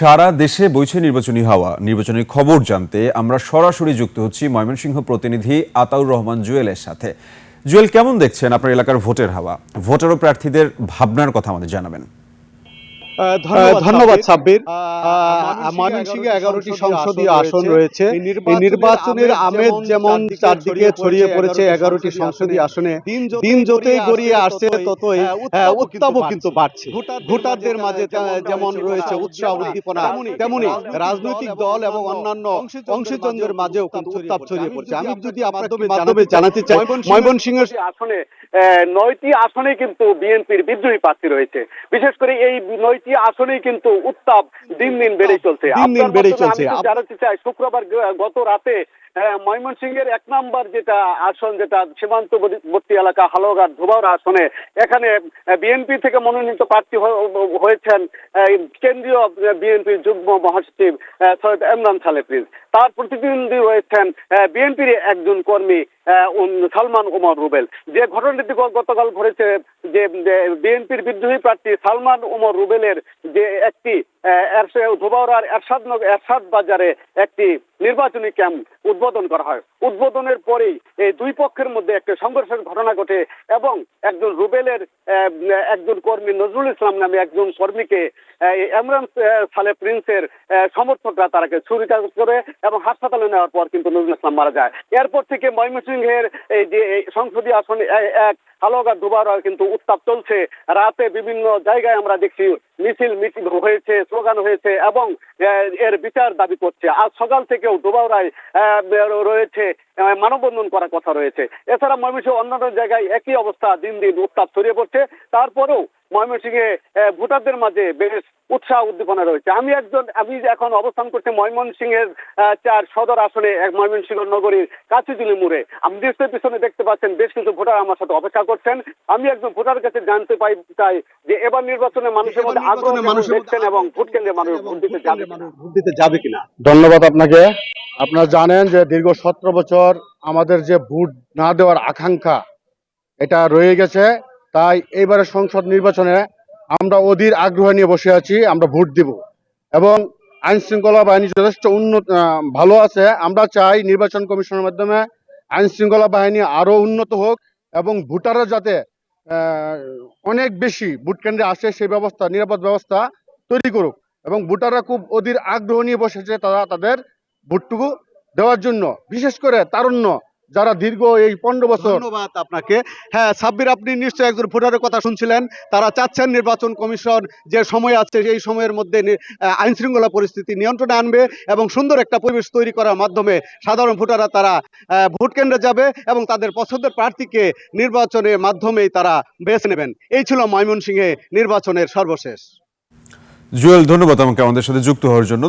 সারা দেশে বইছে নির্বাচনী হাওয়া। নির্বাচনের খবর জানতে আমরা সরাসরি যুক্ত হচ্ছি ময়মনসিংহ প্রতিনিধি আতাউর রহমান জুয়েলের সাথে। জুয়েল, কেমন দেখছেন আপনার এলাকার ভোটের হাওয়া? ভোটার ও প্রার্থীদের ভাবনার কথা আমাদের জানাবেন। ধন্যবাদ সাব্বির। ময়মনসিংহে ১১টি সংসদীয় আসন রয়েছে। এই নির্বাচনের আমেজ যেমন চারদিকে ছড়িয়ে পড়েছে ১১টি সংসদীয় আসনে, দিন যতই গড়িয়ে আসছে ততই উত্তাপও কিন্তু বাড়ছে। ভোটারদের মাঝে যেমন রয়েছে উৎসাহ উদ্দীপনা, তেমনি রাজনৈতিক দল এবং অন্যান্য অংশীজনদের মাঝেও কিন্তু উত্তাপ ছড়িয়ে পড়ছে। আমি যদি আপনাদের মাধ্যমে জানাতে চাই, ময়মনসিংহের আসনে ৯টি আসনে কিন্তু বিএনপির বিদ্রোহী প্রার্থী রয়েছে। বিশেষ করে এই ৯টি আসনেই কিন্তু উত্তাপ দিন দিন বেড়ে চলছে। আমি জানাতে চাই, শুক্রবার গত রাতে ময়মনসিংহের ১ নম্বর যেটা আসন, যেটা সীমান্তবর্তী এলাকা হালুয়াঘাট ধোবাউড়া আসনে, এখানে বিএনপি থেকে মনোনীত প্রার্থী হয়েছেন কেন্দ্রীয় বিএনপির যুগ্ম মহাসচিব সৈয়দ ইমরান সালেহ প্রিন্স। তার প্রতিদ্বন্দ্বী রয়েছেন বিএনপির একজন কর্মী সালমান ওমর রুবেল। যে ঘটনাটি গতকাল ঘটেছে, যে বিএনপির বিদ্রোহী প্রার্থী সালমান ওমর রুবেলের যে একটি ধোবাউড়ার এরশাদ বাজারে একটি নির্বাচনী ক্যাম্প উদ্বোধন করা হয়। উদ্বোধনের পরেই এই দুই পক্ষের মধ্যে একটা সংঘর্ষের ঘটনা ঘটে এবং একজন রুবেলের একজন কর্মী নজরুল ইসলাম নামে একজন কর্মীকে ইমরান সালেহ প্রিন্সের সমর্থকরা তারাকে ছুরিকাঘাত করে এবং হাসপাতালে নেওয়ার পর কিন্তু নজরুল ইসলাম মারা যায়। এরপর থেকে ময়মনসিংহের এই যে সংসদীয় আসনে এক হালুয়াঘাট ধোবাউড়া কিন্তু উত্তাপ চলছে। রাতে বিভিন্ন জায়গায় আমরা দেখছি মিছিল হয়েছে, স্লোগান হয়েছে এবং এর বিচার দাবি করছে। আজ সকাল থেকেও ধোবাউড়ায় রয়েছে মানববন্ধন করার কথা রয়েছে। এছাড়া ময়মনসিংহ অন্যান্য জায়গায় একই অবস্থা, দিন দিন উত্তাপ ছড়িয়ে পড়ছে। তারপরেও ময়মনসিংহে ভোটারদের মাঝে বেশ উৎসাহ উদ্দীপনা রয়েছে। আমি এখন অবস্থান করছি ময়মনসিংহের ৪ সদর আসনে, ময়মনসিংহ নগরীর কাছিজুলি মোড়ে। আমি নিশ্চয়ই পিছনে দেখতে পাচ্ছেন বেশ কিছু ভোটার আমার সাথে অপেক্ষা করছেন। আমি একজন ভোটারের কাছে জানতে চাই যে এবার নির্বাচনে মানুষের মধ্যে আগ্রহ দেখছেন এবং ভোট কেন্দ্রে মানুষ ভোট দিতে যাবে কিনা। ধন্যবাদ আপনাকে। আপনারা জানেন যে দীর্ঘ ১৭ বছর আমাদের যে ভোট না দেওয়ার আকাঙ্ক্ষা, এটা রয়ে গেছে। তাই এইবারের সংসদ নির্বাচনে আমরা অধীর আগ্রহ নিয়ে বসে আছি। আমরা ভোট দিব এবং আইন শৃঙ্খলা বাহিনী যথেষ্ট ভালো আছে। আমরা চাই নির্বাচন কমিশনের মাধ্যমে আইন শৃঙ্খলা বাহিনী আরো উন্নত হোক এবং ভোটাররা যাতে অনেক বেশি ভোট কেন্দ্রে আসে সেই ব্যবস্থা, নিরাপদ ব্যবস্থা তৈরি করুক এবং ভোটাররা খুব অধীর আগ্রহ নিয়ে বসেছে তারা তাদের ভোটটুকু দেওয়ার জন্য, বিশেষ করে তারুণ্য যারা দীর্ঘ এই ১৫ বছর। ধন্যবাদ আপনাকে। হ্যাঁ সাব্বির, আপনি নিশ্চয়ই একজন ভোটারের কথা শুনছিলেন। তারা চাচ্ছেন নির্বাচন কমিশন যে সময় আছে এই সময়ের মধ্যে আইন শৃঙ্খলা পরিস্থিতি নিয়ন্ত্রণে আনবে এবং সুন্দর একটা পরিবেশ তৈরি করার মাধ্যমে সাধারণ ভোটাররা তারা ভোট কেন্দ্রে যাবে এবং তাদের পছন্দের প্রার্থীকে নির্বাচনের মাধ্যমেই তারা বেছে নেবেন। এই ছিল ময়মনসিংহে নির্বাচনের সর্বশেষ। জুয়েল, ধন্যবাদ আমাকে আমাদের সাথে যুক্ত হওয়ার জন্য।